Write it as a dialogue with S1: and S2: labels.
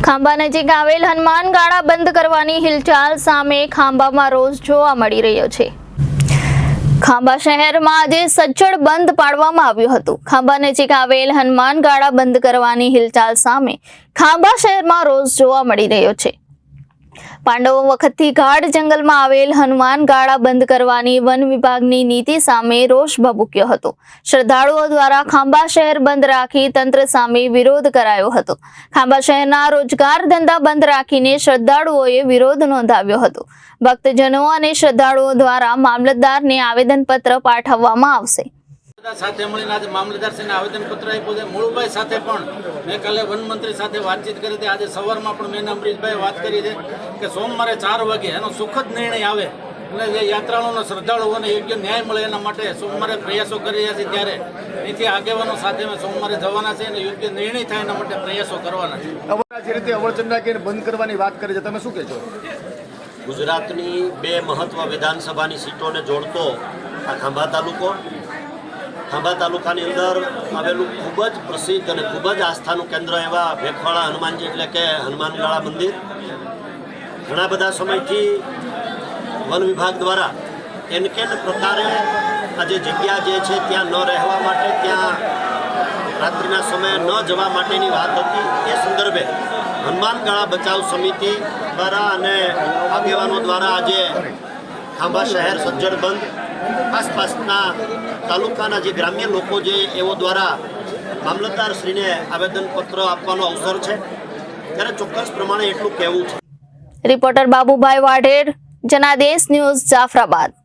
S1: ખાંભા નજીક આવેલ હનુમાન ગાળા બંધ કરવાની હિલચાલ સામે ખાંભામાં રોષ જોવા મળી રહ્યો છે। ખાંભા શહેરમાં આજે સજ્જડ બંધ પાડવામાં આવ્યું હતું। ખાંભા નજીક આવેલ હનુમાન ગાળા બંધ કરવાની હિલચાલ સામે ખાંભા શહેરમાં રોષ જોવા મળી રહ્યો છે। પાંડવો વખતથી ગાઢ જંગલમાં આવેલ હનુમાન ગાળા બંધ કરવાની વન વિભાગની નીતિ સામે રોષ ભભૂક્યો હતો। શ્રદ્ધાળુઓ દ્વારા ખાંભા શહેર બંધ રાખી તંત્ર સામે વિરોધ કરાયો હતો। ખાંભા શહેરના રોજગાર ધંધા બંધ રાખીને શ્રદ્ધાળુઓએ વિરોધ નોંધાવ્યો હતો। ભક્તજનો અને શ્રદ્ધાળુઓ દ્વારા મામલતદારને આવેદનપત્ર પાઠવવામાં આવશે।
S2: સાથે મળીને આજે મામલતદારશ્રીને આવેદનપત્ર આપ્યું છે। મુળુભાઈ સાથે પણ મેં કાલે વનમંત્રી સાથે વાતચીત કરી હતી। આજે સવારમાં પણ મેં અમરીશભાઈ વાત કરી છે કે સોમવારે 4 વાગે એનો સુખદ નિર્ણય આવે અને જે યાત્રાળુઓને શ્રદ્ધાળુઓને યોગ્ય ન્યાય મળે એના માટે સોમવારે પ્રયાસો કરી રહ્યા છે। ત્યારે અહીંથી આગેવાનો સાથે અમે સોમવારે જવાના છે અને યોગ્ય નિર્ણય થાય એના માટે પ્રયાસો કરવાના છે।
S3: જે રીતે અવરચંદા બંધ કરવાની વાત કરી છે, તમે શું કહેશો?
S4: ગુજરાતની 2 મહત્વ વિધાનસભાની સીટોને જોડતો આ ખાંભા તાલુકો, ખાંભા તાલુકાની અંદર આવેલું ખૂબ જ પ્રસિદ્ધ અને ખૂબ જ આસ્થાનું કેન્દ્ર એવા ભેખવાડા હનુમાનજી એટલે કે હનુમાનગાળા મંદિર ઘણા બધા સમયથી વન વિભાગ દ્વારા એનકેન પ્રકારે આ જે જગ્યા જે છે ત્યાં ન રહેવા માટે, ત્યાં રાત્રિના સમયે ન જવા માટેની વાત હતી। એ સંદર્ભે હનુમાનગાળા બચાવ સમિતિ દ્વારા અને આગેવાનો દ્વારા આજે ખાંભા શહેર સજ્જડ બંધ, આસપાસના તાલુકાના જે ગ્રામ્ય લોકો જે એવો દ્વારા મામલતદારશ્રીને આવેદનપત્ર આપવાનો અવસર છે। ત્યારે ચોક્કસ પ્રમાણે એટલું કહેવું છે।
S1: Reporter Babubhai Vadher, Janadesh news, Jafrabad.